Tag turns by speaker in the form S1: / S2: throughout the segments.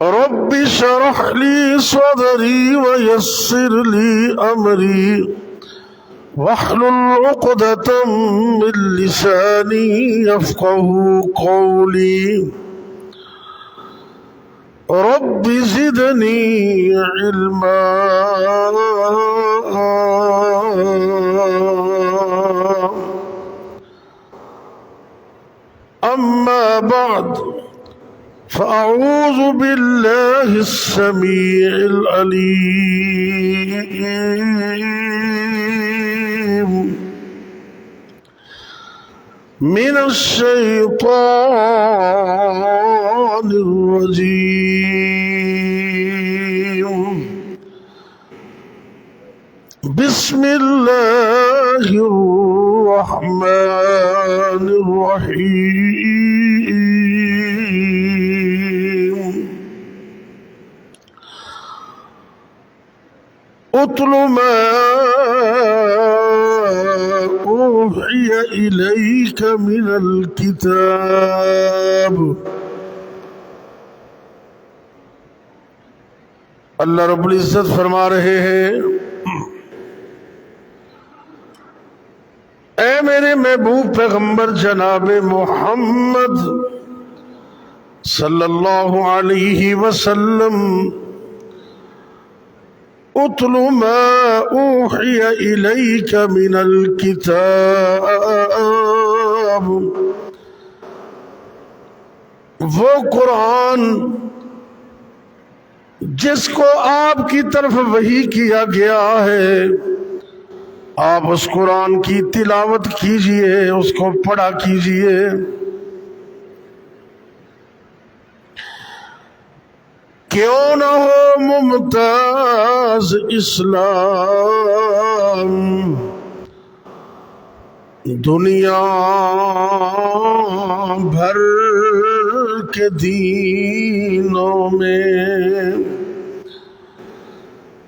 S1: رب اشرح لي صدري ويسر لي أمري واحلل عقدة من لساني يفقه قولي رب زدني علما أما بعد فأعوذ بالله السميع العليم من الشيطان الرجيم بسم الله الرحمن الرحيم اتل ما أوحي إليك من الكتاب اللہ رب العزت فرما رہے ہیں اے میرے محبوب پیغمبر جناب محمد صلی اللہ علیہ وسلم اتل ما اوحی الیک من الکتاب وہ قرآن جس کو آپ کی طرف وحی کیا گیا ہے آپ اس قرآن کی تلاوت کیجئے اس کو پڑھا کیجئے کیوں نہ ہو ممتاز اسلام دنیا بھر کے دینوں میں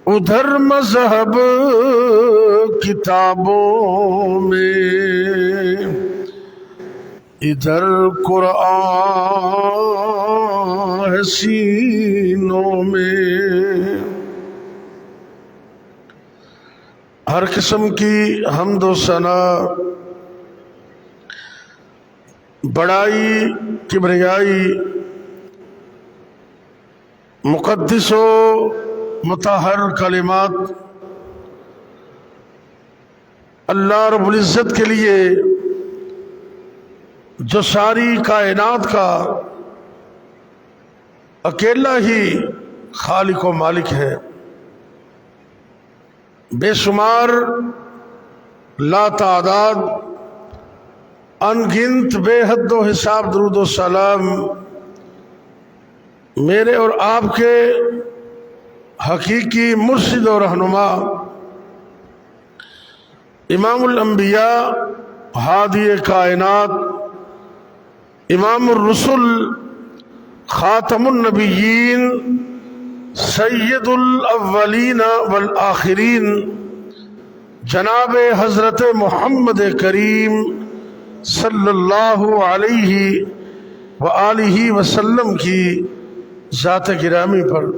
S1: ادھر مذہب کتابوں میں ادھر قرآن سینوں میں ہر قسم کی حمد و ثنا بڑائی کبریائی مقدس و مطہر کلمات اللہ رب العزت کے لیے جو ساری کائنات کا اکیلا ہی خالق و مالک ہے بے شمار لا تعداد ان گنت بے حد و حساب درود و سلام میرے اور آپ کے حقیقی مرشد و رہنما امام الانبیاء ہادی کائنات امام الرسل خاتم النبیین سید الاولین والآخرین جناب حضرت محمد کریم صلی اللہ علیہ وآلہ وسلم کی ذات گرامی پر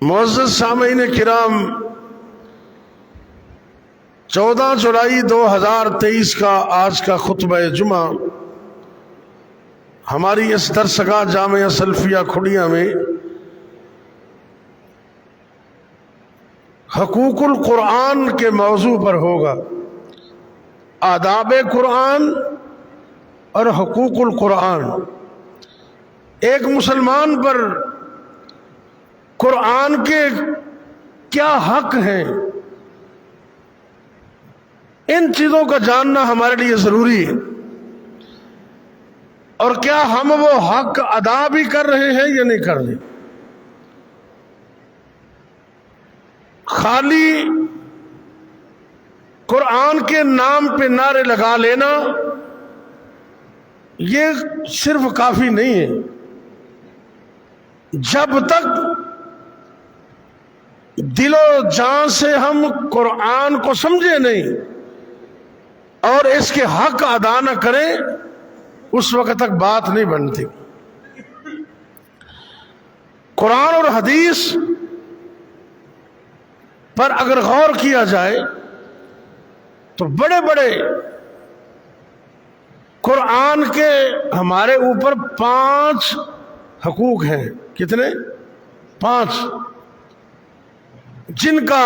S1: معزز سامعین کرام 14 جولائی 2023 کا آج کا خطبہ جمعہ ہماری اس درسگاہ جامعہ سلفیہ کھڑیاں میں حقوق القرآن کے موضوع پر ہوگا آداب قرآن اور حقوق القرآن ایک مسلمان پر قرآن کے کیا حق ہیں ان چیزوں کا جاننا ہمارے لیے ضروری ہے اور کیا ہم وہ حق ادا بھی کر رہے ہیں یا نہیں کر رہے خالی قرآن کے نام پہ نعرے لگا لینا یہ صرف کافی نہیں ہے جب تک دل و جان سے ہم قرآن کو سمجھے نہیں اور اس کے حق ادا نہ کریں اس وقت تک بات نہیں بنتی قرآن اور حدیث پر اگر غور کیا جائے تو بڑے بڑے قرآن کے ہمارے اوپر 5 حقوق ہیں. کتنے؟ 5، جن کا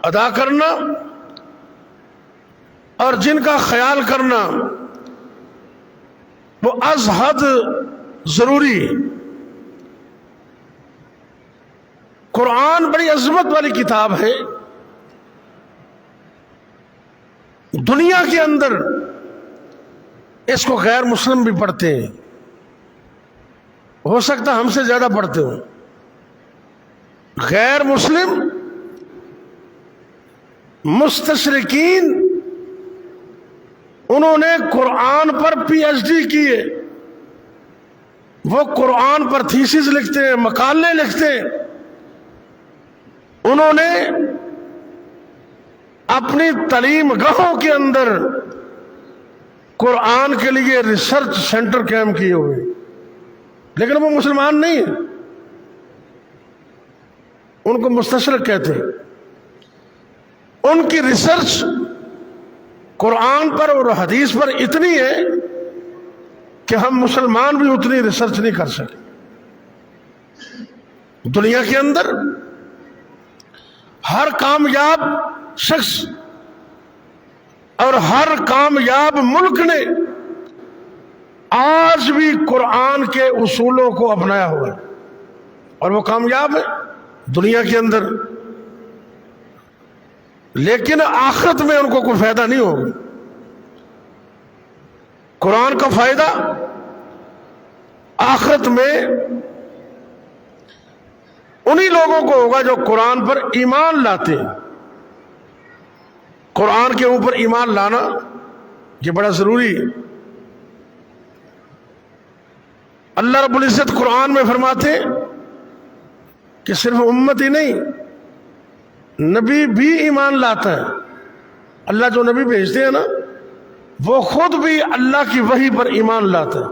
S1: ادا کرنا اور جن کا خیال کرنا وہ از حد ضروری ہے. قرآن بڑی عظمت والی کتاب ہے. دنیا کے اندر اس کو غیر مسلم بھی پڑھتے ہیں، ہو سکتا ہم سے زیادہ پڑھتے ہوں. غیر مسلم مستشرقین انہوں نے قرآن پر پی ایچ ڈی کی ہے، وہ قرآن پر تھیسس لکھتے ہیں، مقالے لکھتے ہیں. انہوں نے اپنی تعلیم گاہوں کے اندر قرآن کے لیے ریسرچ سینٹر قائم کیے ہوئے، لیکن وہ مسلمان نہیں ہیں. ان کو مستشرق کہتے ہیں. ان کی ریسرچ قرآن پر اور حدیث پر اتنی ہے کہ ہم مسلمان بھی اتنی ریسرچ نہیں کر سکے. دنیا کے اندر ہر کامیاب شخص اور ہر کامیاب ملک نے آج بھی قرآن کے اصولوں کو اپنایا ہوا ہے اور وہ کامیاب ہے دنیا کے اندر. لیکن آخرت میں ان کو کوئی فائدہ نہیں ہوگا. قرآن کا فائدہ آخرت میں انہی لوگوں کو ہوگا جو قرآن پر ایمان لاتے ہیں. قرآن کے اوپر ایمان لانا یہ بڑا ضروری ہے. اللہ رب العزت قرآن میں فرماتے کہ صرف امت ہی نہیں، نبی بھی ایمان لاتا ہے. اللہ جو نبی بھیجتے ہیں نا وہ خود بھی اللہ کی وحی پر ایمان لاتا ہے.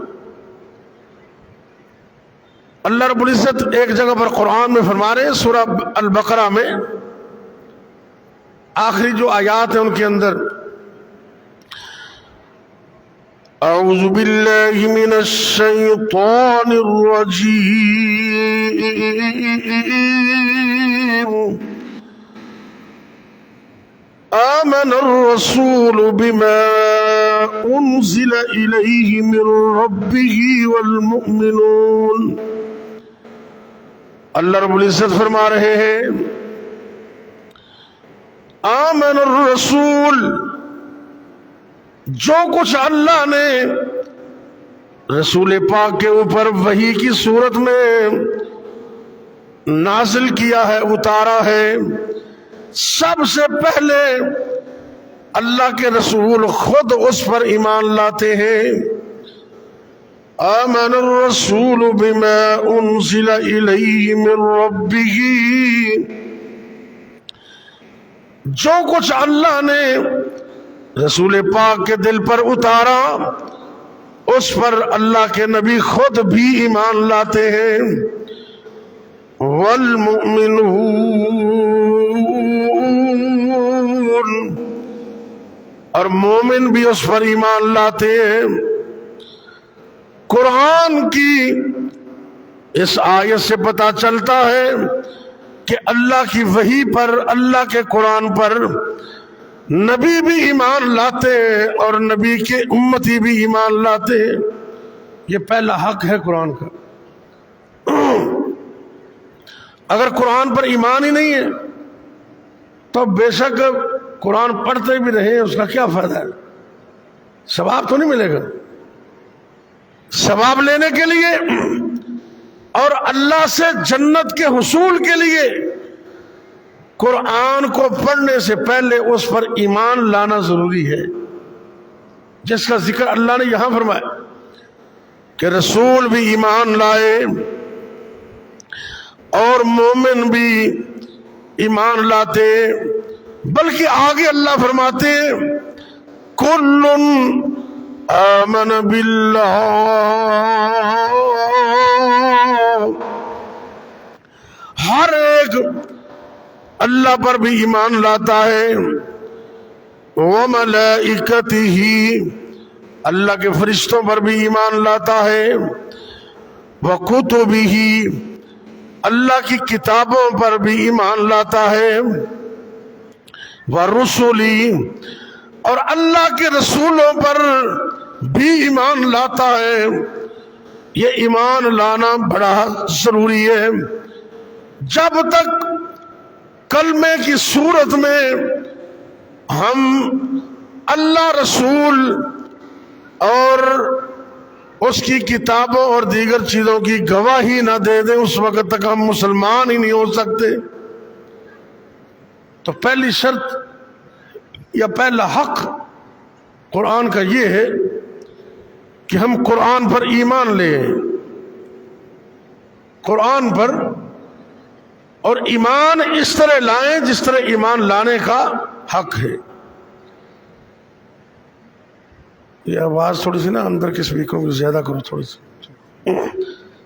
S1: اللہ رب العزت ایک جگہ پر قرآن میں فرما رہے ہیں، سورہ البقرہ میں آخری جو آیات ہیں ان کے اندر، اعوذ باللہ من الشیطان الرجیم آمن الرسول بما انزل الیہ من ربہ والمؤمنون. اللہ رب العزت فرما رہے ہیں آمن الرسول، جو کچھ اللہ نے رسول پاک کے اوپر وحی کی صورت میں نازل کیا ہے، اتارا ہے، سب سے پہلے اللہ کے رسول خود اس پر ایمان لاتے ہیں. آمن الرسول بما انزل الیہ من ربہ، جو کچھ اللہ نے رسول پاک کے دل پر اتارا اس پر اللہ کے نبی خود بھی ایمان لاتے ہیں. والمؤمنون، اور مومن بھی اس پر ایمان لاتے ہیں. قرآن کی اس آیت سے پتہ چلتا ہے کہ اللہ کی وحی پر، اللہ کے قرآن پر نبی بھی ایمان لاتے ہیں اور نبی کے امتی بھی ایمان لاتے ہیں. یہ پہلا حق ہے قرآن کا. اگر قرآن پر ایمان ہی نہیں ہے تو بے شک قرآن پڑھتے بھی رہے اس کا کیا فائدہ ہے؟ ثواب تو نہیں ملے گا. ثواب لینے کے لیے اور اللہ سے جنت کے حصول کے لیے قرآن کو پڑھنے سے پہلے اس پر ایمان لانا ضروری ہے، جس کا ذکر اللہ نے یہاں فرمایا کہ رسول بھی ایمان لائے اور مومن بھی ایمان لاتے. بلکہ آگے اللہ فرماتے کل آمن باللہ اللہ پر بھی ایمان لاتا ہے، وملائکتہ، اللہ کے فرشتوں پر بھی ایمان لاتا ہے، وکتبہ، اللہ کی کتابوں پر بھی ایمان لاتا ہے، ورسلہ، اور اللہ کے رسولوں پر بھی ایمان لاتا ہے۔ یہ ایمان لانا بڑا ضروری ہے۔ جب تک کلمے کی صورت میں ہم اللہ، رسول اور اس کی کتابوں اور دیگر چیزوں کی گواہی نہ دے دیں، اس وقت تک ہم مسلمان ہی نہیں ہو سکتے۔ تو پہلی شرط یا پہلا حق قرآن کا یہ ہے کہ ہم قرآن پر ایمان لیں، قرآن پر، اور ایمان اس طرح لائیں جس طرح ایمان لانے کا حق ہے۔ یہ آواز تھوڑی سی نا اندر کے سپیکروں کو زیادہ کرو، تھوڑی سی،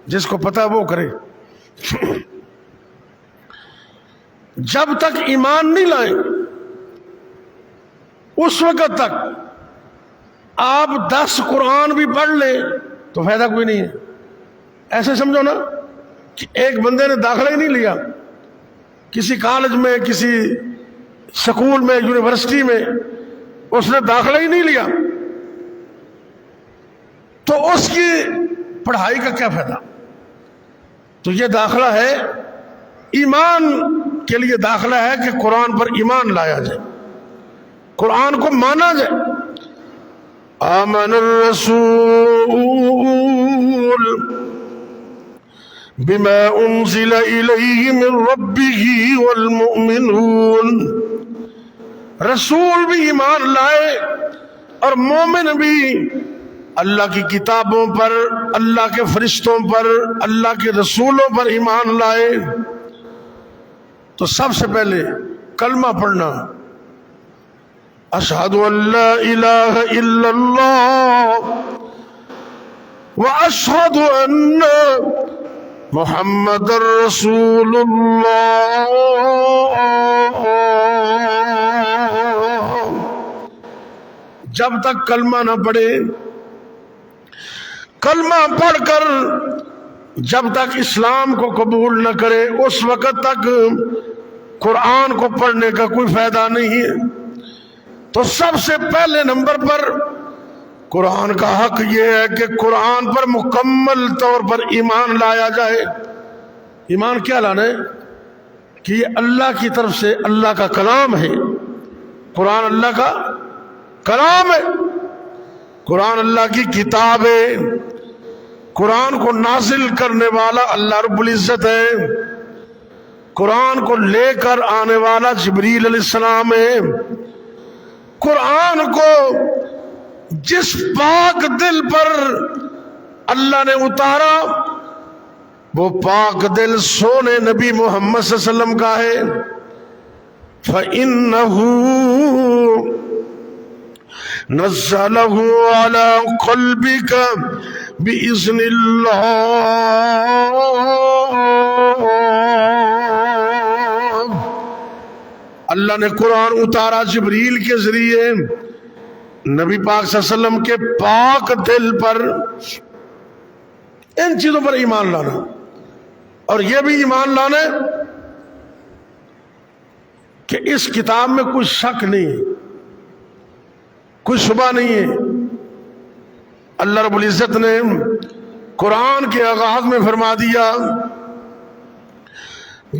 S1: جس کو پتا وہ کرے۔ جب تک ایمان نہیں لائیں اس وقت تک آپ 10 قرآن بھی پڑھ لیں تو فائدہ کوئی نہیں ہے۔ ایسے سمجھو نا کہ ایک بندے نے داخلہ ہی نہیں لیا کسی کالج میں، کسی سکول میں، یونیورسٹی میں، اس نے داخلہ ہی نہیں لیا تو اس کی پڑھائی کا کیا فائدہ؟ تو یہ داخلہ ہے، ایمان کے لیے داخلہ ہے کہ قرآن پر ایمان لایا جائے، قرآن کو مانا جائے۔ آمن الرسول بما انزل الیہ من ربہ والمؤمنون، رسول بھی ایمان لائے اور مومن بھی اللہ کی کتابوں پر، اللہ کے فرشتوں پر، اللہ کے رسولوں پر ایمان لائے۔ تو سب سے پہلے کلمہ پڑھنا، اشہد ان لا الہ الا اللہ واشہد ان محمد رسول اللہ۔ جب تک کلمہ نہ پڑھے، کلمہ پڑھ کر جب تک اسلام کو قبول نہ کرے، اس وقت تک قرآن کو پڑھنے کا کوئی فائدہ نہیں ہے۔ تو سب سے پہلے نمبر پر قرآن کا حق یہ ہے کہ قرآن پر مکمل طور پر ایمان لایا جائے۔ ایمان کیا لانا ہے؟ کہ یہ اللہ کی طرف سے اللہ کا کلام ہے، قرآن اللہ کا کلام ہے، قرآن اللہ کی کتاب ہے، قرآن کو نازل کرنے والا اللہ رب العزت ہے، قرآن کو لے کر آنے والا جبریل علیہ السلام ہے۔ قرآن کو جس پاک دل پر اللہ نے اتارا وہ پاک دل سونے نبی محمد صلی اللہ علیہ وسلم کا ہے۔ فَإِنَّهُ نَزَّلَهُ عَلَى قَلْبِكَ بِإِذْنِ اللَّهِ، اللہ نے قرآن اتارا جبریل کے ذریعے نبی پاک صلی اللہ علیہ وسلم کے پاک دل پر۔ ان چیزوں پر ایمان لانا، اور یہ بھی ایمان لانا ہے کہ اس کتاب میں کوئی شک نہیں ہے، کوئی شبہ نہیں ہے۔ اللہ رب العزت نے قرآن کے آغاز میں فرما دیا،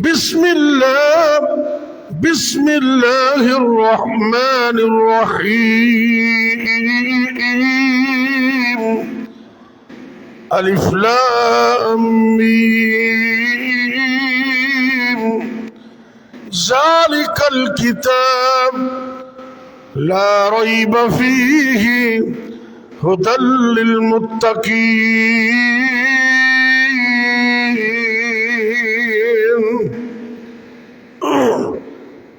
S1: بسم اللہ الرحمن الرحیم، الف لام میم، ذالک الکتاب لا ریب فیہ ہدی للمتقین۔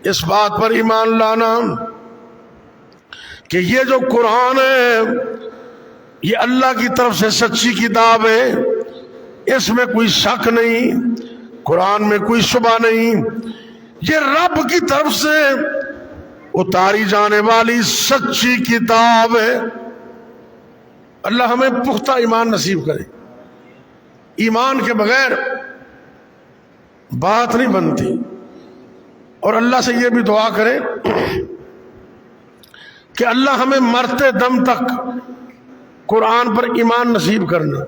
S1: اس بات پر ایمان لانا کہ یہ جو قرآن ہے یہ اللہ کی طرف سے سچی کتاب ہے، اس میں کوئی شک نہیں، قرآن میں کوئی شبہ نہیں، یہ رب کی طرف سے اتاری جانے والی سچی کتاب ہے۔ اللہ ہمیں پختہ ایمان نصیب کرے۔ ایمان کے بغیر بات نہیں بنتی، اور اللہ سے یہ بھی دعا کرے کہ اللہ ہمیں مرتے دم تک قرآن پر ایمان نصیب کرنا،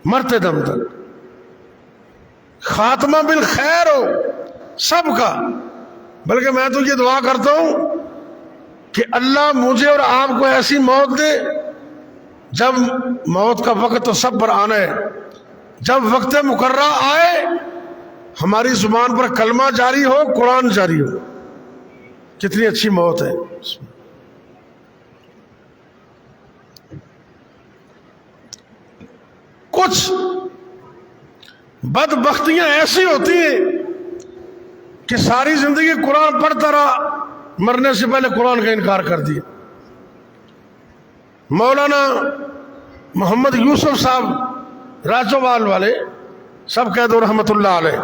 S1: مرتے دم تک خاتمہ بالخیر ہو سب کا۔ بلکہ میں تو یہ دعا کرتا ہوں کہ اللہ مجھے اور آپ کو ایسی موت دے، جب موت کا وقت تو سب پر آنا ہے، جب وقت مقررہ آئے ہماری زبان پر کلمہ جاری ہو، قرآن جاری ہو۔ کتنی اچھی موت ہے۔ کچھ بدبختیاں ایسی ہوتی ہیں کہ ساری زندگی قرآن پڑھتا رہا، مرنے سے پہلے قرآن کا انکار کر دیا۔ مولانا محمد یوسف صاحب راجوال والے سب کہہ دو رحمت اللہ علیہ،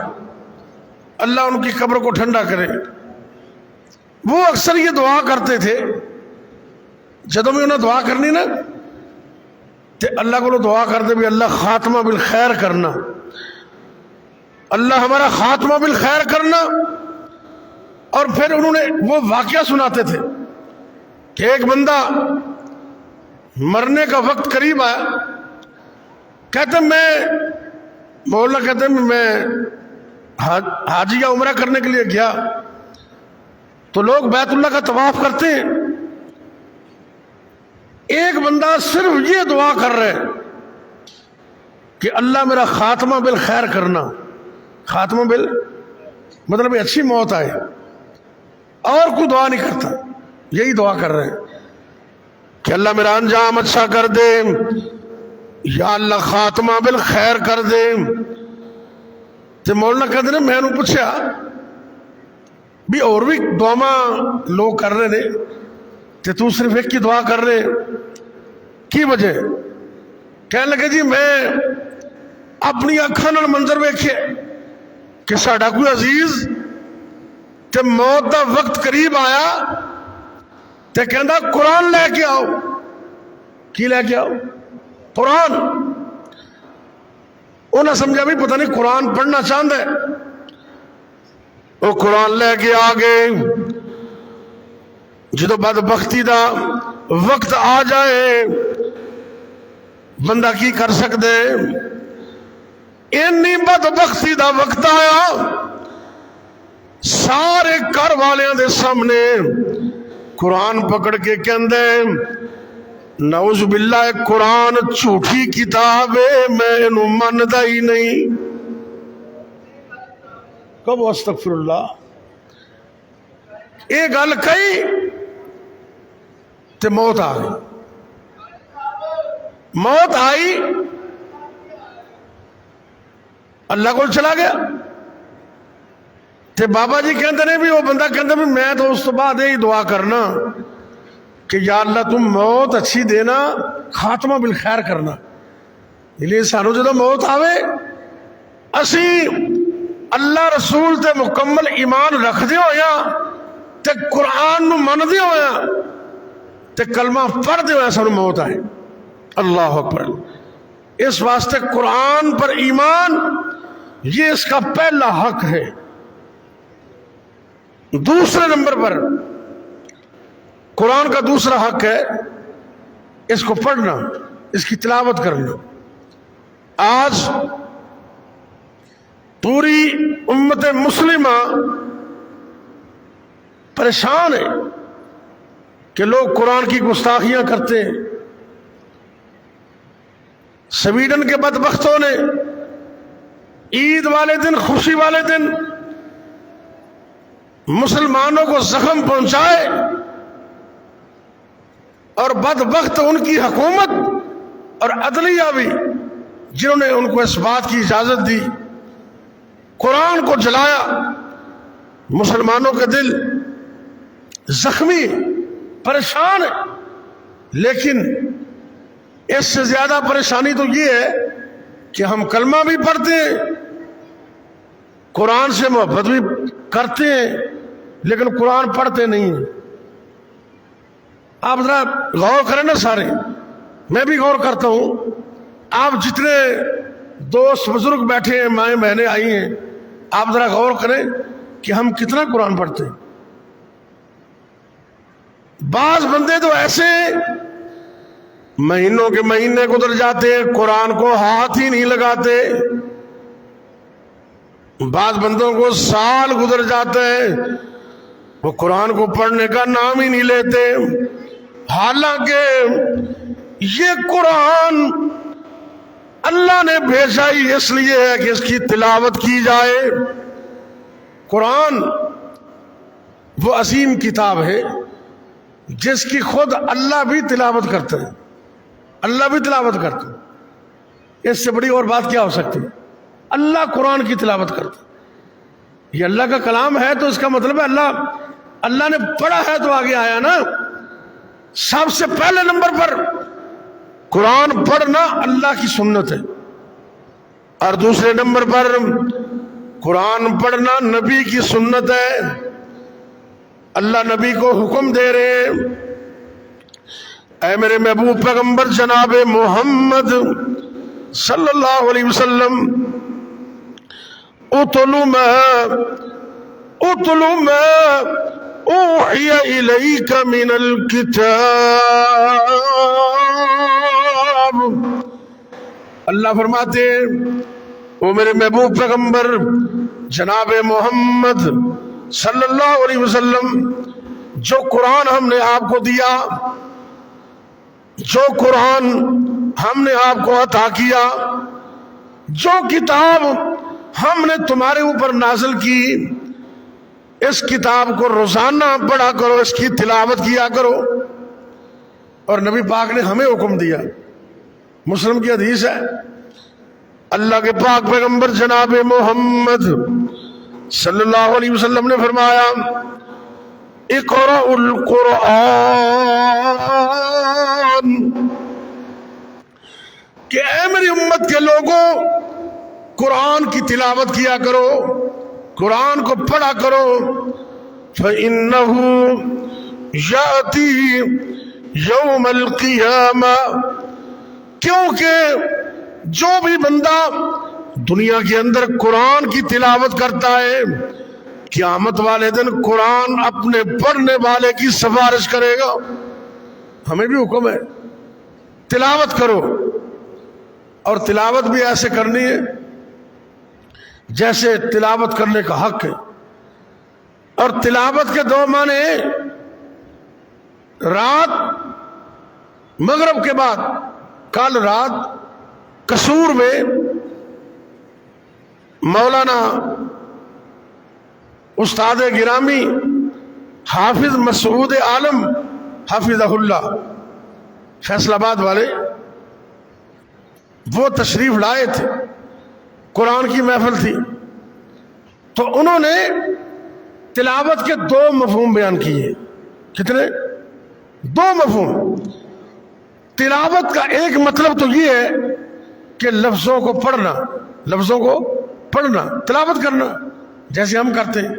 S1: اللہ ان کی قبر کو ٹھنڈا کرے۔ وہ اکثر یہ دعا کرتے تھے، جدوں میں انہیں دعا کرنی نا تے اللہ کو دعا کرتے بھی اللہ خاتمہ بالخیر کرنا، اللہ ہمارا خاتمہ بالخیر کرنا۔ اور پھر انہوں نے وہ واقعہ سناتے تھے کہ ایک بندہ مرنے کا وقت قریب آیا، کہتے مولانا کہتے میں حاجیہ عمرہ کرنے کے لیے گیا تو لوگ بیت اللہ کا طواف کرتے ہیں، ایک بندہ صرف یہ دعا کر رہے کہ اللہ میرا خاتمہ بالخیر کرنا، خاتمہ مطلب اچھی موت آئے، اور کوئی دعا نہیں کرتا، یہی دعا کر رہے ہیں کہ اللہ میرا انجام اچھا کر دے، یا اللہ خاتمہ بالخیر کر دے۔ تو مولانا کہتے ہیں میں نے پوچھا بھی اور بھی دعا لوگ کر رہے نے کہ تو صرف ایک کی دعا کر رہے کی وجہ؟ کہنے لگے جی میں اپنی اکھاں نال منظر ویکھے کہ ساڈا کوئی عزیز تے موت دا وقت قریب آیا تے کہندا قرآن لے کے آؤ۔ کی لے کے آؤ؟ قرآن۔ انہیں سمجھا بھی پتہ نہیں قرآن پڑھنا چاہتا ہے، وہ قرآن لے کے آ گئے۔ جدو بدبختی دا وقت آ جائے بندہ کی کر سکتے؟ اینی بدبختی دا وقت آیا، سارے گھر والیاں دے سامنے قرآن پکڑ کے کہندے نعوذ باللہ قرآن جھوٹی کتاب ہے، میں انہوں مندا ہی نہیں۔ کب استغفر اللہ یہ گل کہی تے موت آ گئی۔ موت آئی، اللہ کو چلا گیا۔ تے بابا جی کہتے ہیں بھی وہ بندہ کہتا بھی میں تو اس تو بعد یہی دعا کرنا کہ یا اللہ تم موت اچھی دینا، خاتمہ بالخیر کرنا۔ لیے سانو جدو موت آوے اسی اللہ رسول تے مکمل ایمان رکھ دے ہویا تے قرآن نو من دے ہویا تے کلمہ پڑھ دے ہویا سانو موت آئے۔ اللہ اکبر۔ اس واسطے قرآن پر ایمان یہ اس کا پہلا حق ہے۔ دوسرے نمبر پر قرآن کا دوسرا حق ہے اس کو پڑھنا، اس کی تلاوت کرنا۔ آج پوری امت مسلمہ پریشان ہے کہ لوگ قرآن کی گستاخیاں کرتے ہیں۔ سویڈن کے بدبختوں نے عید والے دن، خوشی والے دن مسلمانوں کو زخم پہنچائے، اور بدبخت ان کی حکومت اور عدلیہ بھی جنہوں نے ان کو اس بات کی اجازت دی، قرآن کو جلایا۔ مسلمانوں کے دل زخمی، پریشان ہے۔ لیکن اس سے زیادہ پریشانی تو یہ ہے کہ ہم کلمہ بھی پڑھتے ہیں، قرآن سے محبت بھی کرتے ہیں لیکن قرآن پڑھتے نہیں ہیں. آپ ذرا غور کریں نا سارے، میں بھی غور کرتا ہوں. آپ جتنے دوست بزرگ بیٹھے ہیں، مائیں بہنیں آئی ہیں، آپ ذرا غور کریں کہ ہم کتنا قرآن پڑھتے ہیں. بعض بندے تو ایسے مہینوں کے مہینے گزر جاتے ہیں، قرآن کو ہاتھ ہی نہیں لگاتے. بعض بندوں کو سال گزر جاتے ہیں، وہ قرآن کو پڑھنے کا نام ہی نہیں لیتے. حالانکہ یہ قرآن اللہ نے بھیجا ہی اس لیے ہے کہ اس کی تلاوت کی جائے. قرآن وہ عظیم کتاب ہے جس کی خود اللہ بھی تلاوت کرتے ہیں. اللہ بھی تلاوت کرتے ہیں. اس سے بڑی اور بات کیا ہو سکتی ہے؟ اللہ قرآن کی تلاوت کرتے. یہ اللہ کا کلام ہے تو اس کا مطلب ہے اللہ نے پڑھا ہے تو آگے آیا نا. سب سے پہلے نمبر پر قرآن پڑھنا اللہ کی سنت ہے، اور دوسرے نمبر پر قرآن پڑھنا نبی کی سنت ہے. اللہ نبی کو حکم دے رہے ہیں، اے میرے محبوب پیغمبر جناب محمد صلی اللہ علیہ وسلم، اتلو ما اوحی الیک من الکتاب. اللہ فرماتے ہیں وہ میرے محبوب پیغمبر جناب محمد صلی اللہ علیہ وسلم، جو قرآن ہم نے آپ کو دیا، جو قرآن ہم نے آپ کو عطا کیا، جو کتاب ہم نے تمہارے اوپر نازل کی، اس کتاب کو روزانہ پڑھا کرو، اس کی تلاوت کیا کرو. اور نبی پاک نے ہمیں حکم دیا. مسلم کی حدیث ہے، اللہ کے پاک پیغمبر جناب محمد صلی اللہ علیہ وسلم نے فرمایا، اقرأ القرآن، کہ اے میری امت کے لوگوں، قرآن کی تلاوت کیا کرو، قرآن کو پڑھا کرو. فَإِنَّهُ يَأْتِي يَوْمَ الْقِيَامَةِ، کیونکہ جو بھی بندہ دنیا کے اندر قرآن کی تلاوت کرتا ہے، قیامت والے دن قرآن اپنے پڑھنے والے کی سفارش کرے گا. ہمیں بھی حکم ہے تلاوت کرو، اور تلاوت بھی ایسے کرنی ہے جیسے تلاوت کرنے کا حق ہے. اور تلاوت کے دو معنی، رات مغرب کے بعد، کل رات قصور میں مولانا استاد گرامی حافظ مسعود عالم حافظہ اللہ فیصل آباد والے، وہ تشریف لائے تھے، قرآن کی محفل تھی. تو انہوں نے تلاوت کے دو مفہوم بیان کیے. کتنے؟ دو مفہوم. تلاوت کا ایک مطلب تو یہ ہے کہ لفظوں کو پڑھنا، لفظوں کو پڑھنا، تلاوت کرنا جیسے ہم کرتے ہیں.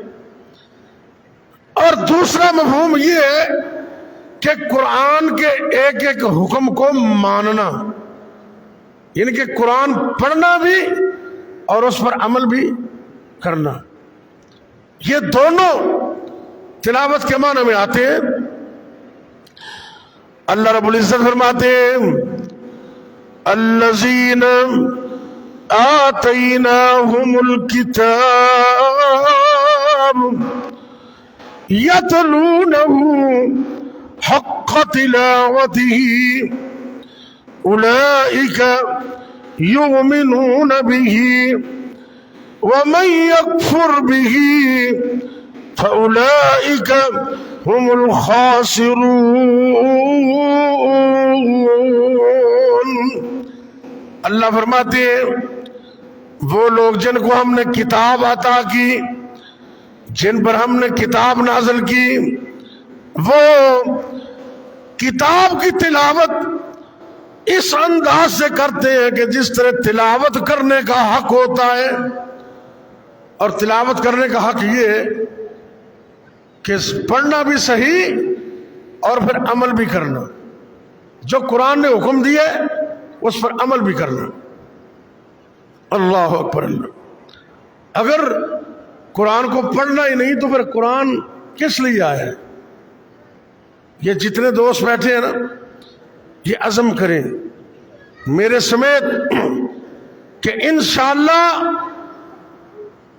S1: اور دوسرا مفہوم یہ ہے کہ قرآن کے ایک ایک حکم کو ماننا، یعنی کہ قرآن پڑھنا بھی اور اس پر عمل بھی کرنا. یہ دونوں تلاوت کے معنی میں آتے ہیں. اللہ رب العزت فرماتے ہیں، الذین آتیناہم الکتاب یتلونہ حق تلاوتہ اولئک یؤمنون بہ ومن یکفر بہ فاولئک هم الخاسرون. اللہ فرماتے ہیں وہ لوگ جن کو ہم نے کتاب عطا کی، جن پر ہم نے کتاب نازل کی، وہ کتاب کی تلاوت اس انداز سے کرتے ہیں کہ جس طرح تلاوت کرنے کا حق ہوتا ہے اور تلاوت کرنے کا حق یہ ہے کہ پڑھنا بھی صحیح اور پھر عمل بھی کرنا، جو قرآن نے حکم دیا ہے اس پر عمل بھی کرنا۔ اللہ اکبر اللہ۔ اگر قرآن کو پڑھنا ہی نہیں تو پھر قرآن کس لیے آیا ہے؟ یہ جتنے دوست بیٹھے ہیں نا، یہ عزم کریں میرے سمیت کہ انشاءاللہ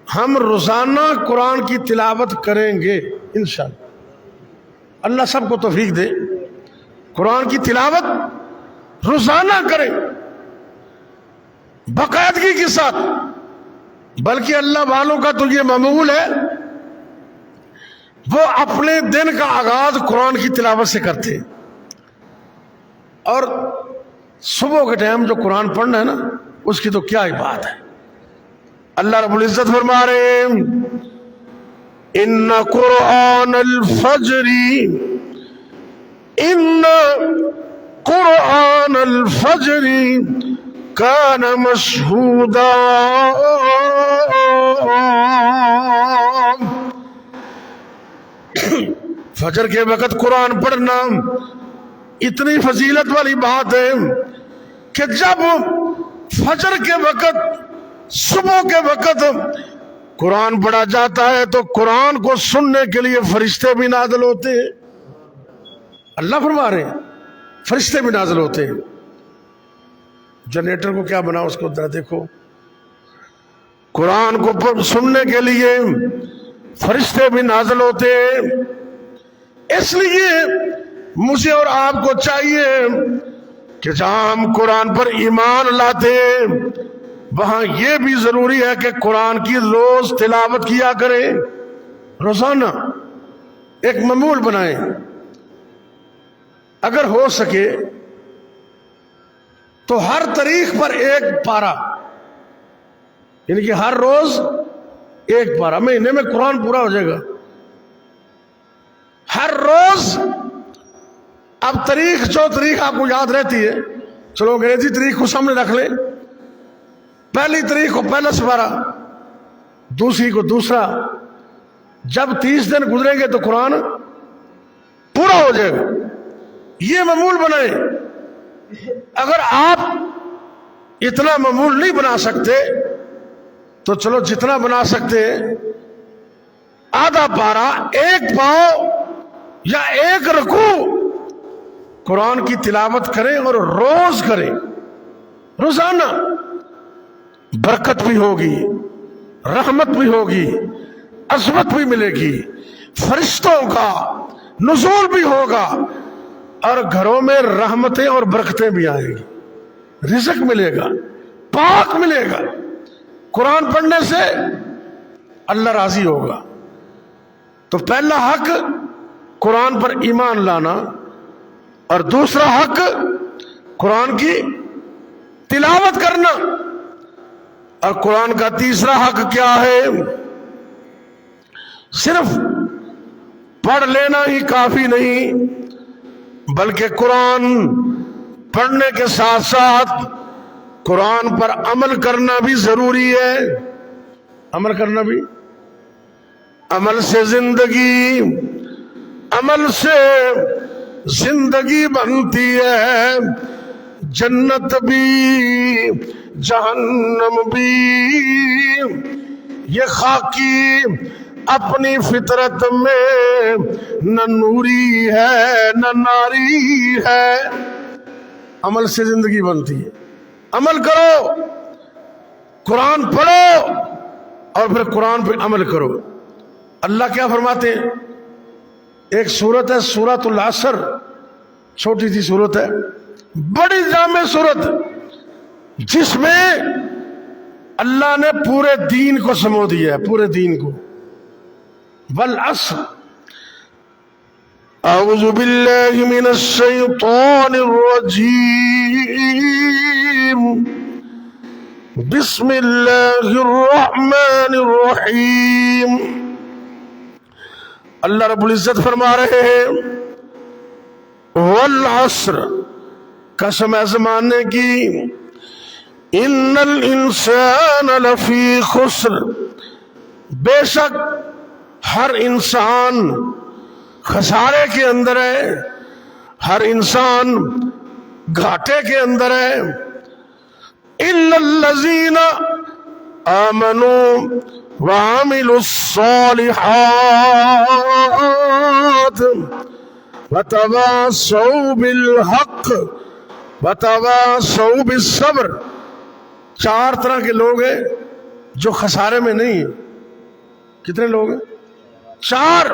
S1: ہم روزانہ قرآن کی تلاوت کریں گے انشاءاللہ۔ اللہ سب کو توفیق دے، قرآن کی تلاوت روزانہ کریں باقاعدگی کے ساتھ۔ بلکہ اللہ والوں کا تو یہ معمول ہے، وہ اپنے دن کا آغاز قرآن کی تلاوت سے کرتے ہیں، اور صبح کے ٹائم جو قرآن پڑھنا ہے نا، اس کی تو کیا ہی بات ہے۔ اللہ رب العزت فرما رہے ہیں ان قرآن الفجر کان مشہودا۔ فجر کے وقت قرآن پڑھنا اتنی فضیلت والی بات ہے کہ جب فجر کے وقت، صبح کے وقت قرآن پڑھا جاتا ہے تو قرآن کو سننے کے لیے فرشتے بھی نازل ہوتے ہیں۔ اللہ فرما رہے ہیں فرشتے بھی نازل ہوتے ہیں۔ جنریٹر کو کیا بنا اس کو ذرا دیکھو، قرآن کو سننے کے لیے فرشتے بھی نازل ہوتے ہیں۔ اس لیے مجھے اور آپ کو چاہیے کہ جہاں ہم قرآن پر ایمان لاتے ہیں وہاں یہ بھی ضروری ہے کہ قرآن کی روز تلاوت کیا کریں، روزانہ ایک معمول بنائیں۔ اگر ہو سکے تو ہر تاریخ پر ایک پارہ، یعنی کہ ہر روز ایک پارہ، مہینے میں قرآن پورا ہو جائے گا۔ ہر روز، اب تاریخ جو تاریخ آپ کو یاد رہتی ہے، چلو انگریزی تاریخ کو سامنے رکھ لیں، پہلی تاریخ کو پہلا سپارہ، دوسری کو دوسرا، جب 30 دن گزریں گے تو قرآن پورا ہو جائے گا۔ یہ معمول بنائیں۔ اگر آپ اتنا معمول نہیں بنا سکتے تو چلو جتنا بنا سکتے آدھا پارہ، ایک پاؤ یا ایک رکوع قرآن کی تلاوت کریں اور روز کریں، روزانہ۔ برکت بھی ہوگی، رحمت بھی ہوگی، عظمت بھی ملے گی، فرشتوں کا نزول بھی ہوگا، اور گھروں میں رحمتیں اور برکتیں بھی آئیں گی، رزق ملے گا، پاک ملے گا۔ قرآن پڑھنے سے اللہ راضی ہوگا۔ تو پہلا حق قرآن پر ایمان لانا، اور دوسرا حق قرآن کی تلاوت کرنا، اور قرآن کا تیسرا حق کیا ہے؟ صرف پڑھ لینا ہی کافی نہیں، بلکہ قرآن پڑھنے کے ساتھ ساتھ قرآن پر عمل کرنا بھی ضروری ہے۔ عمل کرنا بھی، عمل سے زندگی بنتی ہے، جنت بھی جہنم بھی۔ یہ خاکی اپنی فطرت میں نہ نوری ہے نہ ناری ہے۔ عمل سے زندگی بنتی ہے، عمل کرو، قرآن پڑھو اور پھر قرآن پہ عمل کرو۔ اللہ کیا فرماتے ہیں؟ ایک سورت ہے سورۃ العصر، چھوٹی سی سورت ہے، بڑی جامع سورت، جس میں اللہ نے پورے دین کو سمو دیا ہے، پورے دین کو۔ والعصر، اعوذ باللہ من الشیطان الرجیم، بسم اللہ الرحمن الرحیم۔ اللہ رب العزت فرما رہے ہیں والعصر، قسم ہے زمانے کی، ان الانسان لفی خسر، بے شک ہر انسان خسارے کے اندر ہے، ہر انسان گھاٹے کے اندر ہے، الا الذین آمنوا وعملوا الصالحات وتواصوا بالحق وتواصوا بالصبر۔ چار طرح کے لوگ ہیں جو خسارے میں نہیں ہیں۔ کتنے لوگ ہیں؟ چار،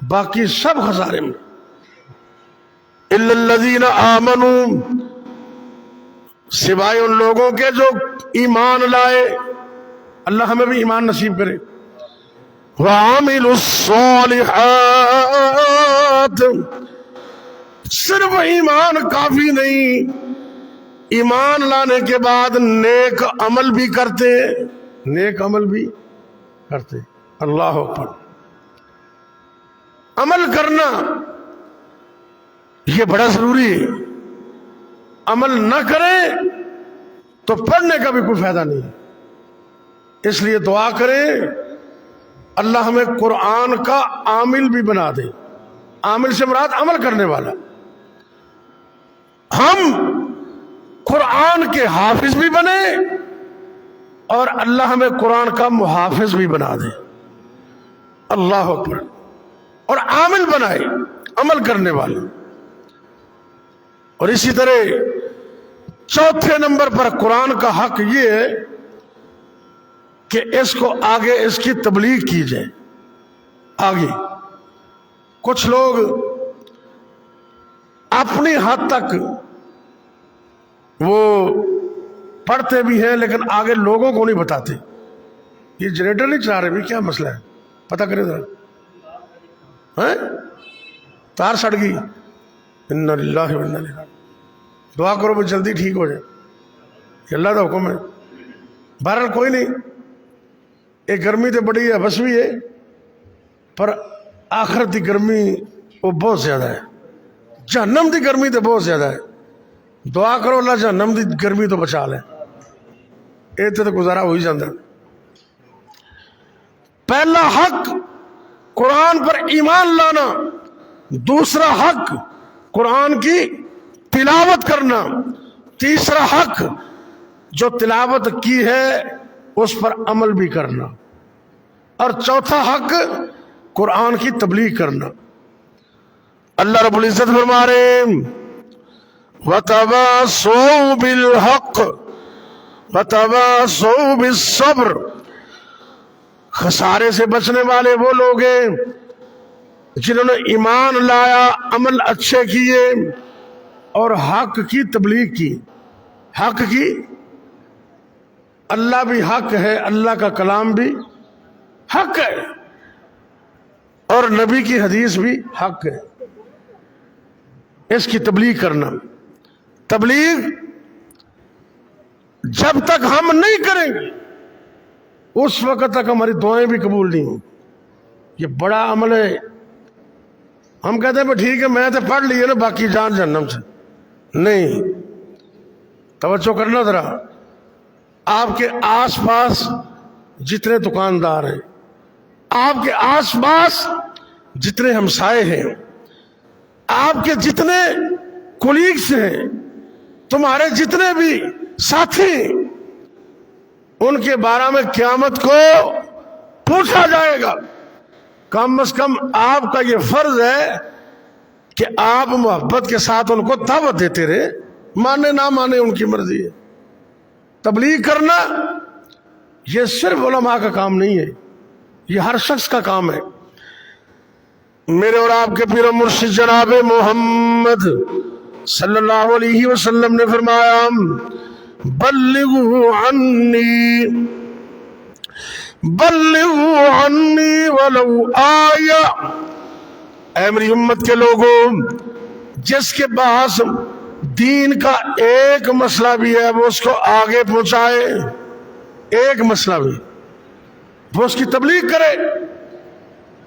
S1: باقی سب خسارے میں۔ الا الذین آمنوا، سوائے ان لوگوں کے جو ایمان لائے، اللہ ہمیں بھی ایمان نصیب کرے، وعملوا الصالحات، صرف ایمان کافی نہیں، ایمان لانے کے بعد نیک عمل بھی کرتے، نیک عمل بھی کرتے۔ اللہ اکبر۔ عمل کرنا یہ بڑا ضروری ہے، عمل نہ کریں تو پڑھنے کا بھی کوئی فائدہ نہیں ہے۔ اس لیے دعا کریں اللہ ہمیں قرآن کا عامل بھی بنا دے۔ عامل سے مراد عمل کرنے والا۔ ہم قرآن کے حافظ بھی بنے اور اللہ ہمیں قرآن کا محافظ بھی بنا دے۔ اللہ اکبر۔ اور عامل بنائے، عمل کرنے والے۔ اور اسی طرح چوتھے نمبر پر قرآن کا حق یہ ہے کہ اس کو آگے اس کی تبلیغ کی جائے۔ آگے کچھ لوگ اپنی حد تک وہ پڑھتے بھی ہیں لیکن آگے لوگوں کو نہیں بتاتے۔ یہ جنریٹر نہیں چلا رہے بھی، کیا مسئلہ ہے؟ پتہ کرے ذرا۔ تار سڑ گئی، انا للہ و انا الیہ راجعون۔ دعا کرو وہ جلدی ٹھیک ہو جائے، یہ اللہ کا حکم ہے۔ بہرحال کوئی نہیں، ایک گرمی تو بڑی ہے، بس بھی ہے، پر آخرت کی گرمی وہ بہت زیادہ ہے، جہنم کی گرمی تو بہت زیادہ ہے۔ دعا کرو اللہ جہنم کی گرمی تو بچا لے، یہ تو گزارا ہو ہی جاتا۔ پہلا حق قرآن پر ایمان لانا، دوسرا حق قرآن کی تلاوت کرنا، تیسرا حق جو تلاوت کی ہے اس پر عمل بھی کرنا، اور چوتھا حق قرآن کی تبلیغ کرنا۔ اللہ رب العزت فرما رہے ہیں وَتَوَاصَوْا بِالْحَقِّ وَتَوَاصَوْا بِالصَّبْرِ۔ خسارے سے بچنے والے وہ لوگ ہیں جنہوں نے ایمان لایا، عمل اچھے کیے اور حق کی تبلیغ کی۔ حق کی، اللہ بھی حق ہے، اللہ کا کلام بھی حق ہے، اور نبی کی حدیث بھی حق ہے۔ اس کی تبلیغ کرنا، تبلیغ جب تک ہم نہیں کریں گے اس وقت تک ہماری دعائیں بھی قبول نہیں ہوں۔ یہ بڑا عمل ہے۔ ہم کہتے ہیں ٹھیک ہے میں تو پڑھ لیے نا، باقی جان جہنم سے۔ نہیں، توجہ کرنا ذرا۔ آپ کے آس پاس جتنے دکاندار ہیں، آپ کے آس پاس جتنے ہمسائے ہیں، آپ کے جتنے کولیگس ہیں، تمہارے جتنے بھی ساتھی، ان کے بارے میں قیامت کو پوچھا جائے گا۔ کم از کم آپ کا یہ فرض ہے کہ آپ محبت کے ساتھ ان کو دعوت دیتے رہے، مانے نہ مانے ان کی مرضی ہے۔ تبلیغ کرنا یہ صرف علماء کا کام نہیں ہے، یہ ہر شخص کا کام ہے۔ میرے اور آپ کے پیر و مرشد جناب محمد صلی اللہ علیہ وسلم نے فرمایا بلغوا عني ولو آیہ۔ اے میری امت کے لوگوں، جس کے پاس دین کا ایک مسئلہ بھی ہے وہ اس کو آگے پہنچائے، ایک مسئلہ بھی وہ اس کی تبلیغ کرے۔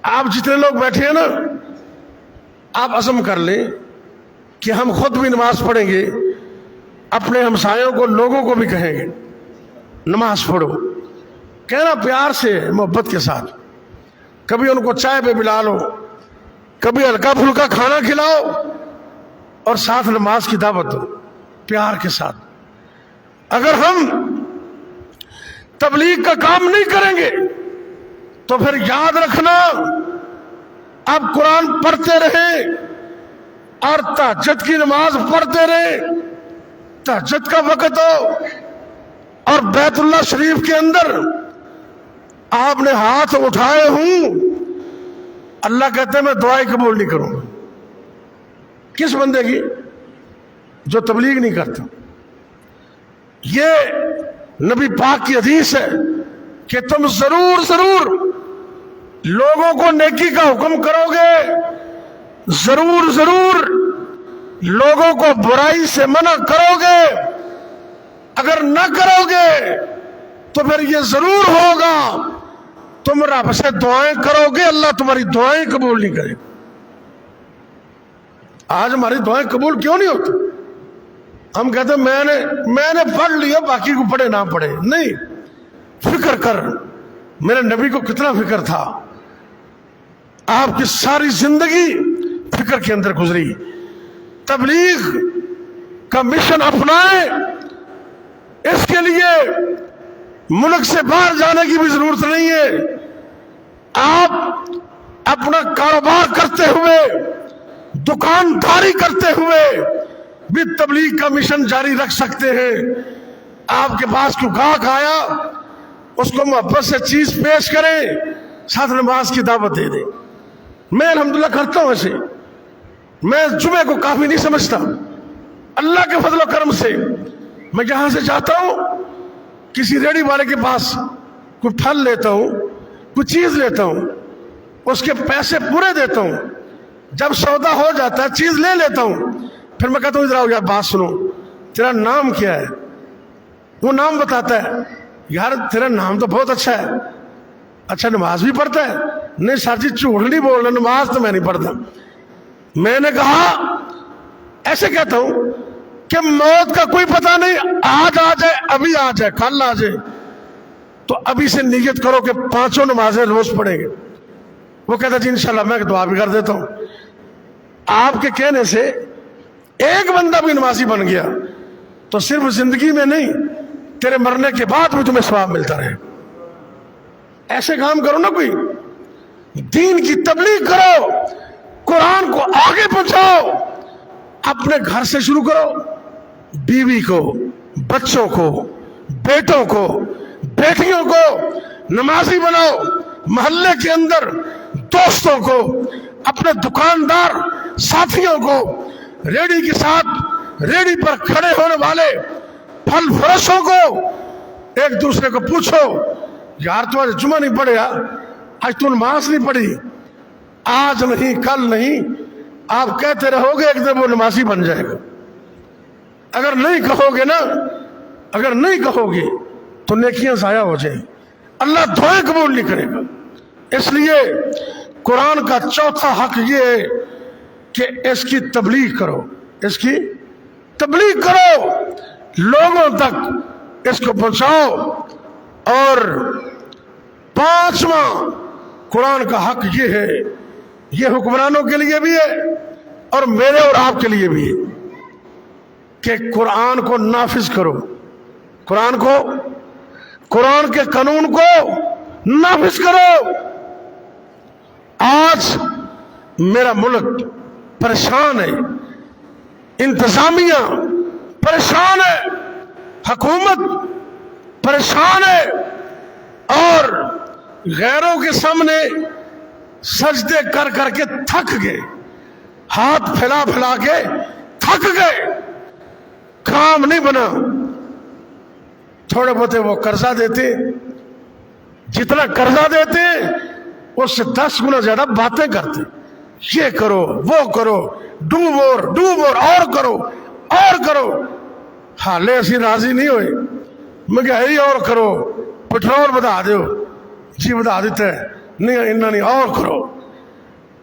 S1: آپ جتنے لوگ بیٹھے ہیں نا، آپ عزم کر لیں کہ ہم خود بھی نماز پڑھیں گے، اپنے ہمسایوں کو، لوگوں کو بھی کہیں گے نماز پڑھو، کہنا پیار سے محبت کے ساتھ، کبھی ان کو چائے پہ بلا لو، کبھی ہلکا پھلکا کھانا کھلاؤ اور ساتھ نماز کی دعوت دو پیار کے ساتھ۔ اگر ہم تبلیغ کا کام نہیں کریں گے تو پھر یاد رکھنا اب قرآن پڑھتے رہیں اور تہجد کی نماز پڑھتے رہیں، تہجد کا وقت ہو اور بیت اللہ شریف کے اندر آپ نے ہاتھ اٹھائے ہوں، اللہ کہتے ہیں میں دعائیں قبول نہیں کروں گا۔ کس بندے کی؟ جو تبلیغ نہیں کرتا۔ یہ نبی پاک کی حدیث ہے کہ تم ضرور ضرور لوگوں کو نیکی کا حکم کرو گے، ضرور ضرور لوگوں کو برائی سے منع کرو گے، اگر نہ کرو گے تو پھر یہ ضرور ہوگا تم رب سے دعائیں کرو گے، اللہ تمہاری دعائیں قبول نہیں کرے۔ آج ہماری دعائیں قبول کیوں نہیں ہوتی؟ ہم کہتے ہیں میں نے پڑھ لیا، باقی کو پڑھے نہ پڑھے۔ نہیں، فکر کر، میرے نبی کو کتنا فکر تھا، آپ کی ساری زندگی فکر کے اندر گزری۔ تبلیغ کا مشن اپنائیں، اس کے لیے ملک سے باہر جانے کی بھی ضرورت نہیں ہے۔ آپ اپنا کاروبار کرتے ہوئے، دکانداری کرتے ہوئے بھی تبلیغ کا مشن جاری رکھ سکتے ہیں۔ آپ کے پاس کوئی گاہک آیا، اس کو محبت سے چیز پیش کریں، ساتھ نماز کی دعوت دے دیں۔ میں الحمدللہ کرتا ہوں ایسے، میں جمعے کو کافی نہیں سمجھتا، اللہ کے فضل و کرم سے میں یہاں سے جاتا ہوں، کسی ریڑھی والے کے پاس کوئی پھل لیتا ہوں، کوئی چیز لیتا ہوں، اس کے پیسے پورے دیتا ہوں، جب سودا ہو جاتا ہے چیز لے لیتا ہوں، پھر میں کہتا ہوں ادھر آؤ یار بات سنو، تیرا نام کیا ہے؟ وہ نام بتاتا ہے، یار تیرا نام تو بہت اچھا ہے، اچھا نماز بھی پڑھتا ہے؟ نہیں سر جی جھوٹ نہیں بول رہا، نماز تو میں نہیں پڑھتا۔ میں نے کہا ایسے کہتا ہوں کہ موت کا کوئی پتہ نہیں، آج آ جائے، ابھی آ جائے، کل آ جائے، تو ابھی سے نیت کرو کہ 5 نمازیں روز پڑھیں گے۔ وہ کہتا جی انشاءاللہ، میں دعا بھی کر دیتا ہوں۔ آپ کے کہنے سے ایک بندہ بھی نمازی بن گیا تو صرف زندگی میں نہیں، تیرے مرنے کے بعد بھی تمہیں ثواب ملتا رہے۔ ایسے کام کرو نا، کوئی دین کی تبلیغ کرو، قرآن کو آگے پہنچاؤ، اپنے گھر سے شروع کرو، بیوی کو، بچوں کو، بیٹوں کو، بیٹیوں کو نمازی بناؤ، محلے کے اندر دوستوں کو، اپنے دکاندار ساتھیوں کو، ریڑھی کے ساتھ ریڑھی پر کھڑے ہونے والے پھل فروشوں کو ایک دوسرے کو پوچھو، یار تو آج جمعہ نہیں پڑھیا، آج تو نماز نہیں پڑھی، آج نہیں کل نہیں، آپ کہتے رہو گے ایک دن وہ نمازی بن جائے گا۔ اگر نہیں کہو گے نا، اگر نہیں کہو گے تو نیکیاں ضائع ہو جائیں، اللہ دعائیں قبول نہیں کرے گا۔ اس لیے قرآن کا چوتھا حق یہ ہے کہ اس کی تبلیغ کرو، اس کی تبلیغ کرو، لوگوں تک اس کو پہنچاؤ۔ اور 5واں قرآن کا حق یہ ہے، یہ حکمرانوں کے لیے بھی ہے اور میرے اور آپ کے لیے بھی ہے، کہ قرآن کو نافذ کرو، قرآن کے قانون کو نافذ کرو۔ آج میرا ملک پریشان ہے، انتظامیہ پریشان ہے، حکومت پریشان ہے، اور غیروں کے سامنے سجدے کر کر کے تھک گئے، ہاتھ پھیلا پھیلا کے تھک گئے، کام نہیں بنا۔ تھوڑے بہتے وہ قرضہ دیتے، جتنا قرضہ دیتے اس سے 10 گنا زیادہ باتیں کرتے، یہ کرو وہ کرو، ڈوب اور کرو، حالے اسی راضی نہیں ہوئے، میں کہا ہی اور کرو، پٹرول بتا دو، جی بتا دیتا ہے، نہیں اور کرو،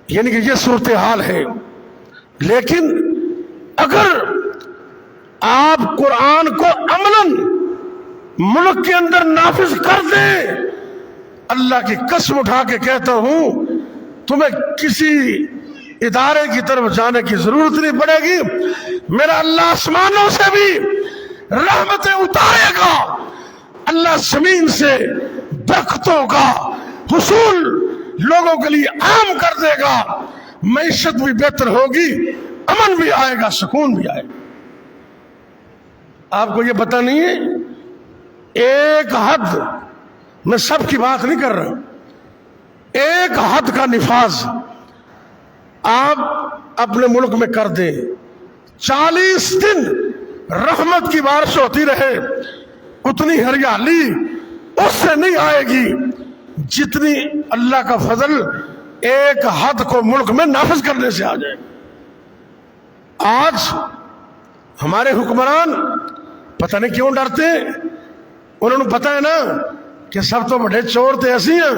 S1: یعنی کہ یہ صورتحال ہے۔ لیکن اگر آپ قرآن کو عملاً ملک کے اندر نافذ کر دیں اللہ کی قسم اٹھا کے کہتا ہوں تمہیں کسی ادارے کی طرف جانے کی ضرورت نہیں پڑے گی، میرا اللہ آسمانوں سے بھی رحمتیں اتارے گا، اللہ زمین سے برکتوں کا حصول لوگوں کے لیے عام کر دے گا، معیشت بھی بہتر ہوگی، امن بھی آئے گا، سکون بھی آئے گا۔ آپ کو یہ پتہ نہیں ہے، ایک حد، میں سب کی بات نہیں کر رہا، ایک حد کا نفاذ آپ اپنے ملک میں کر دیں، 40 دن رحمت کی بارش ہوتی رہے، اتنی ہریالی اس سے نہیں آئے گی جتنی اللہ کا فضل ایک حد کو ملک میں نافذ کرنے سے آ جائے۔ آج ہمارے حکمران پتہ نہیں کیوں ڈرتے، انہوں نے پتہ ہے نا کہ سب تو بڑے چور تے اسی ہیں،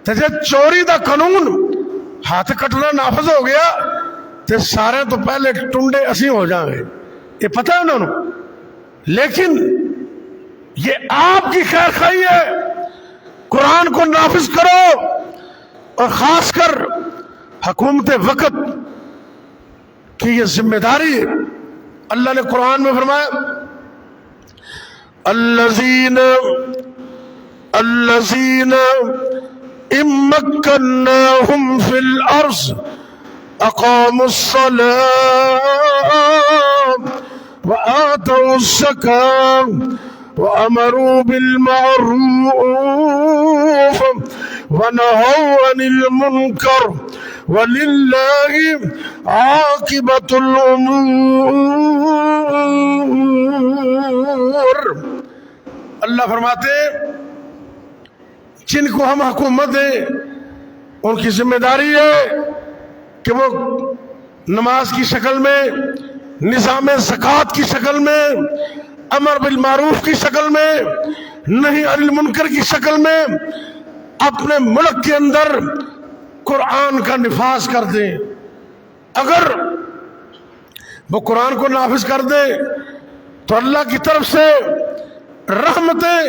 S1: تے جے چوری دا قانون ہاتھ کٹنا نافذ ہو گیا تے سارے تو پہلے ٹنڈے اسی ہو جائیں گے، یہ پتہ ہے انہوں نے۔ لیکن یہ آپ کی خیر خواہی ہے، قرآن کو نافذ کرو، اور خاص کر حکومت وقت کی یہ ذمہ داری ہے۔ اللہ نے قرآن میں فرمایا الذین ان مکناہم فی الارض اقاموا الصلاة وآتوا الزکاة وأمروا بالمعروف ونهوا عن المنكر وللہ عاقبۃ الامور۔ اللہ فرماتے جن کو ہم حکومت دیں ان کی ذمہ داری ہے کہ وہ نماز کی شکل میں، نظام زکوٰۃ کی شکل میں، امر بالمعروف کی شکل میں، نہی عن المنکر کی شکل میں اپنے ملک کے اندر قرآن کا نفاذ کر دیں۔ اگر وہ قرآن کو نافذ کر دیں تو اللہ کی طرف سے رحمتیں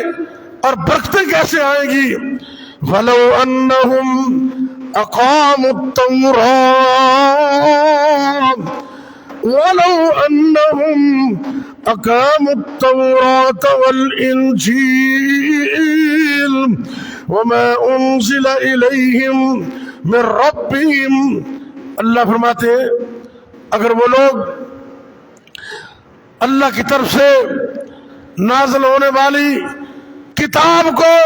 S1: اور برکتیں کیسے آئیں گی؟ وَلَوْ أَنَّهُمْ أَقَامُوا التَّوْرَاةَ وَلَوْ أَنَّهُمْ أَقَامُوا التَّوْرَاةَ وَالْإِنْجِيلَ وَمَا أُنزِلَ إِلَيْهِمْ من ربهم، اللہ فرماتے ہیں اگر وہ لوگ اللہ کی طرف سے نازل ہونے والی کتاب کو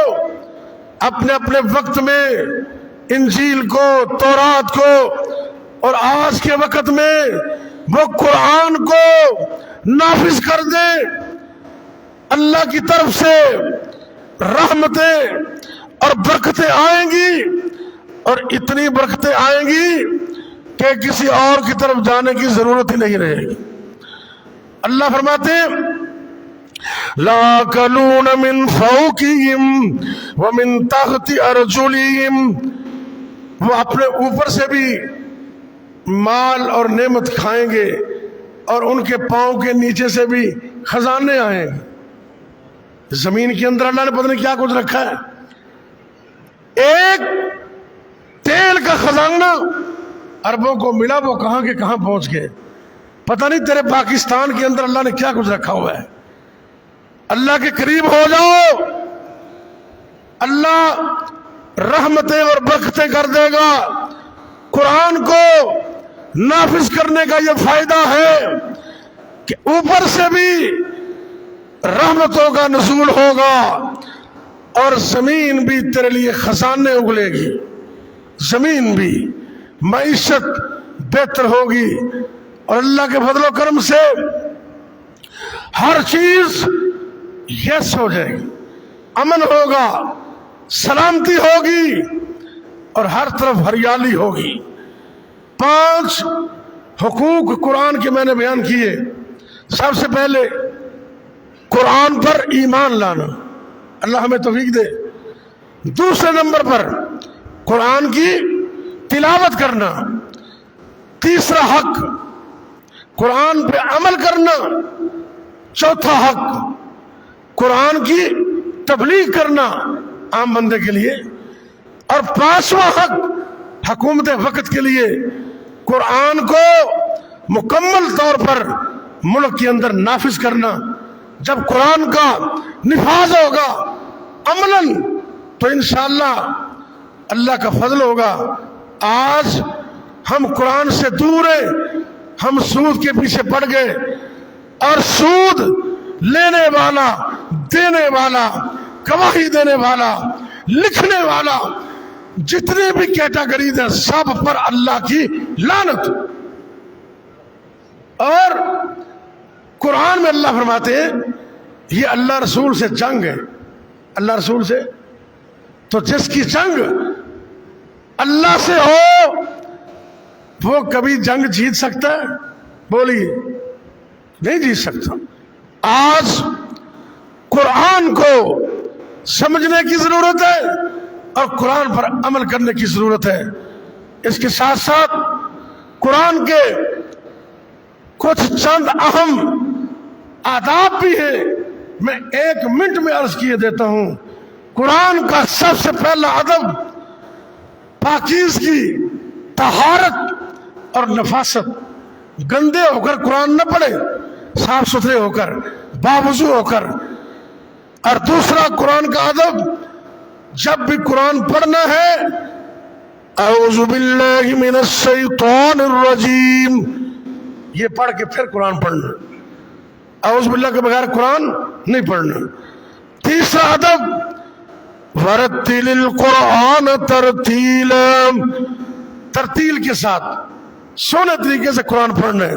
S1: اپنے اپنے وقت میں، انجیل کو، تورات کو، اور آج کے وقت میں وہ قرآن کو نافذ کر دیں، اللہ کی طرف سے رحمتیں اور برکتیں آئیں گی، اور اتنی برکتیں آئیں گی کہ کسی اور کی طرف جانے کی ضرورت ہی نہیں رہے گی۔ اللہ فرماتے ہیں لَآكَلُونَ مِن فَوْقِهِمْ وَمِن تَحْتِ أَرْجُلِهِمْ، وہ اپنے اوپر سے بھی مال اور نعمت کھائیں گے، اور ان کے پاؤں کے نیچے سے بھی خزانے آئیں گے۔ زمین کے اندر اللہ نے پتہ نہیں کیا کچھ رکھا ہے، ایک تیل کا خزانہ عربوں کو ملا، وہ کہاں کے کہاں پہنچ گئے، پتہ نہیں تیرے پاکستان کے اندر اللہ نے کیا کچھ رکھا ہوا ہے۔ اللہ کے قریب ہو جاؤ، اللہ رحمتیں اور برکتیں کر دے گا۔ قرآن کو نافذ کرنے کا یہ فائدہ ہے کہ اوپر سے بھی رحمتوں کا نزول ہوگا، اور زمین بھی تیرے لیے خزانے اگلے گی، زمین بھی، معیشت بہتر ہوگی، اور اللہ کے فضل و کرم سے ہر چیز یس ہو جائے گی، امن ہوگا، سلامتی ہوگی، اور ہر طرف ہریالی ہوگی۔ 5 حقوق قرآن کے میں نے بیان کیے۔ سب سے پہلے قرآن پر ایمان لانا، اللہ ہمیں توفیق دے۔ دوسرے نمبر پر قرآن کی تلاوت کرنا۔ تیسرا حق قرآن پہ عمل کرنا۔ چوتھا حق قرآن کی تبلیغ کرنا عام بندے کے لیے۔ اور پانچواں حق حکومت وقت کے لیے قرآن کو مکمل طور پر ملک کے اندر نافذ کرنا. جب قرآن کا نفاذ ہوگا عملاً تو انشاءاللہ اللہ کا فضل ہوگا. آج ہم قرآن سے دور ہیں، ہم سود کے پیچھے پڑ گئے، اور سود لینے والا، دینے والا، گواہی دینے والا، لکھنے والا، جتنے بھی کیٹاگریز ہیں سب پر اللہ کی لعنت. اور قرآن میں اللہ فرماتے ہیں یہ اللہ رسول سے جنگ ہے. اللہ رسول سے، تو جس کی جنگ اللہ سے ہو وہ کبھی جنگ جیت سکتا ہے؟ بولیے، نہیں جیت سکتا. آج قرآن کو سمجھنے کی ضرورت ہے اور قرآن پر عمل کرنے کی ضرورت ہے. اس کے ساتھ ساتھ قرآن کے کچھ چند اہم آداب بھی ہیں، میں 1 منٹ میں عرض کیے دیتا ہوں. قرآن کا سب سے پہلا ادب پاکیزگی، طہارت اور نفاست. گندے ہو کر قرآن نہ پڑھے، صاف ستھرے ہو کر، باوضو ہو کر. اور دوسرا قرآن کا ادب، جب بھی قرآن پڑھنا ہے اعوذ باللہ من الشیطان الرجیم یہ پڑھ کے پھر قرآن پڑھنا. اعوذ باللہ کے بغیر قرآن نہیں پڑھنا. تیسرا ادب ورتل القرآن ترتیلا، ترتیل کے ساتھ سونے طریقے سے قرآن پڑھنا ہے.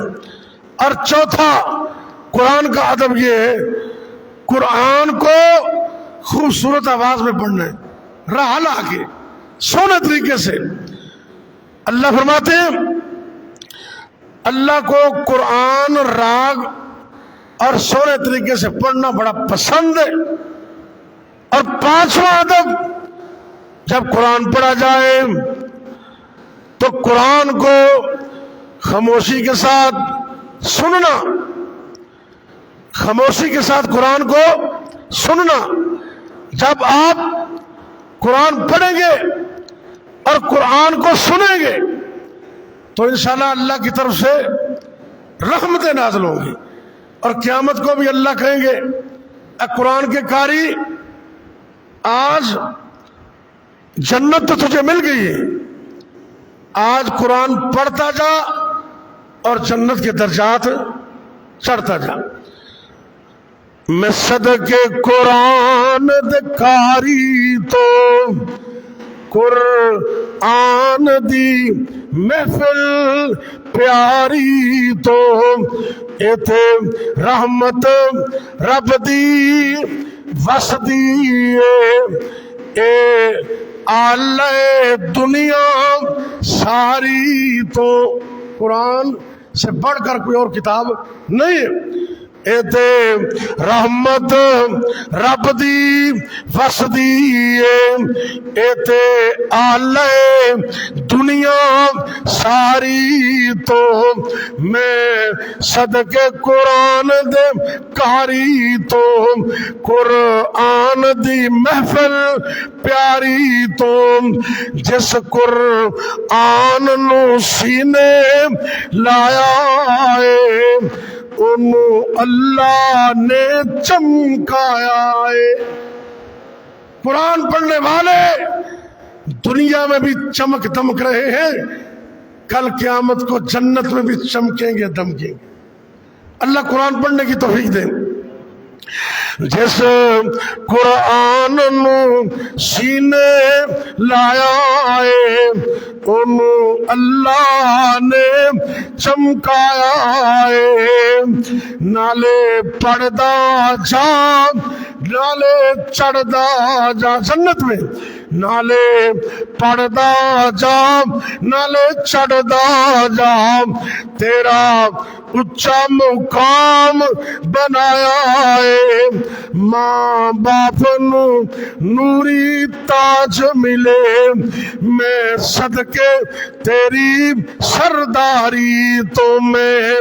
S1: اور چوتھا قرآن کا ادب یہ ہے قرآن کو خوبصورت آواز میں پڑھنا ہے، راہ لا کے سونے طریقے سے. اللہ فرماتے ہیں اللہ کو قرآن راگ اور سونے طریقے سے پڑھنا بڑا پسند ہے. اور پانچواں ادب، جب قرآن پڑھا جائے تو قرآن کو خاموشی کے ساتھ سننا، خاموشی کے ساتھ قرآن کو سننا. جب آپ قرآن پڑھیں گے اور قرآن کو سنیں گے تو انشاءاللہ اللہ کی طرف سے رحمتیں نازل ہوں گی. اور قیامت کو بھی اللہ کہیں گے اے قرآن کے قاری، آج جنت تو تجھے مل گئی ہے، آج قرآن پڑھتا جا اور جنت کے درجات چڑھتا جا. میں صدقے قرآن دکاری تو قرآن دی محفل پیاری تو ایتھے رحمت رب دی وسدی اے آلے دنیا ساری. تو قرآن سے بڑھ کر کوئی اور کتاب نہیں ہے. ایتے رحمت رب دی وسدی ایتے آلے دنیا ساری. تو میں صدقے قرآن دے کاری تو قرآن دی محفل پیاری. تو جس قرآن نو سینے لایا ہے انہوں اللہ نے چمکایا ہے. قرآن پڑھنے والے دنیا میں بھی چمک دمک رہے ہیں، کل قیامت کو جنت میں بھی چمکیں گے دمکیں گے. اللہ قرآن پڑھنے کی توفیق دے. جس قرآن نو سینے لایا ہے انہوں اللہ نے چمکایا ہے. نالے پڑھدا جا نالے چڑھدا جا جنت میں، نالے پڑھدا جا نالے چڑھدا جا، تیرا اچا مقام بنایا ہے. ماں باپ نو نوری تاج ملے، میں صدقے تیری سرداری تو میں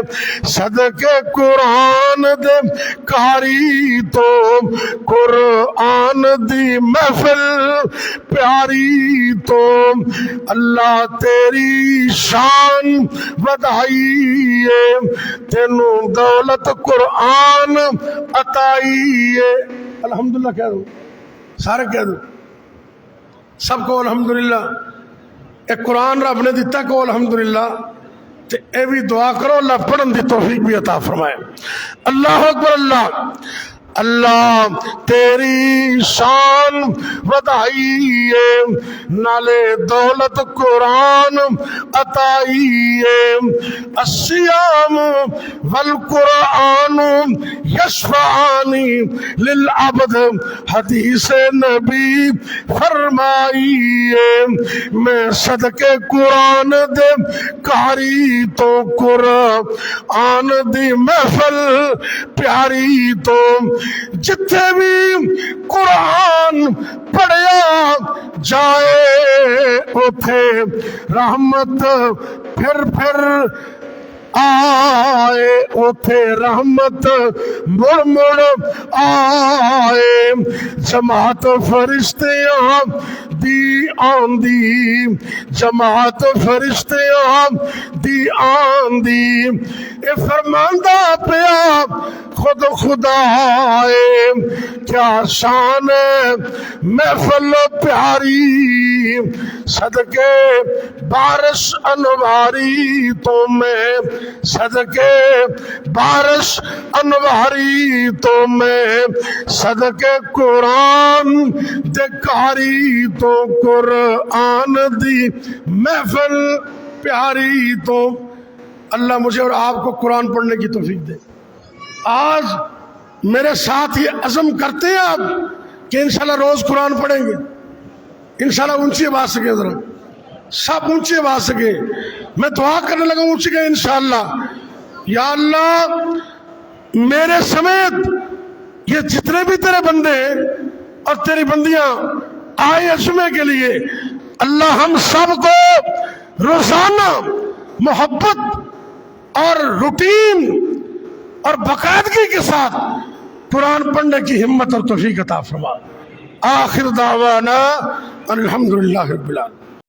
S1: صدقے قرآن دے کاری تو قرآن دی محفل پیاری تو اللہ تیری شان ودائی ہے، تینوں دولت قرآن عطائی ہے۔ الحمدللہ کہہ دو، سارے کہہ دو، سب کو الحمدللہ۔ ایک قرآن رب نے دیتا کو الحمدللہ، تے اے بھی دعا کرو اللہ پڑھن دی توفیق بھی عطا فرمائے۔ اللہ اکبر، اللہ اللہ تیری شان ودائی ہے، نالے دولت قرآن عطائی ہے، الصیام والقرآن یشفعانی للعبد، حدیث نبی فرمائی ہے، میں صدقے قرآن دے کاری تو قرآن دی محفل پیاری تو، جتھے بھی قرآن پڑھیا جائے اوتھے رحمت پھر آئے، اوتھے رحمت مڑ آئے، جماعت فرشتیاں دی آندی، جماعت فرشتیاں دی آندی، اے فرماندہ پیا خود خدا ہے، کیا شان ہے محفل پیاری، صدقے بارش انواری تو میں، صدقے بارش انواری تو میں، صدقے قرآن دکاری تو قرآن دی محفل پیاری تو۔ اللہ مجھے اور آپ کو قرآن پڑھنے کی توفیق دے۔ آج میرے ساتھ یہ عزم کرتے ہیں آپ کہ انشاءاللہ روز قرآن پڑھیں گے، انشاءاللہ اونچی آواز سے ذرا سب اونچی آواز سے، میں دعا کرنے لگا اونچی گئے انشاءاللہ۔ یا اللہ میرے سمیت یہ جتنے بھی تیرے بندے اور تیری بندیاں آئے عزمے کے لیے، اللہ ہم سب کو روزانہ محبت اور روٹین اور باقاعدگی کے ساتھ قرآن پڑھنے کی ہمت اور توفیق عطا فرما۔ آخر دعوانا الحمدللہ رب العالمین۔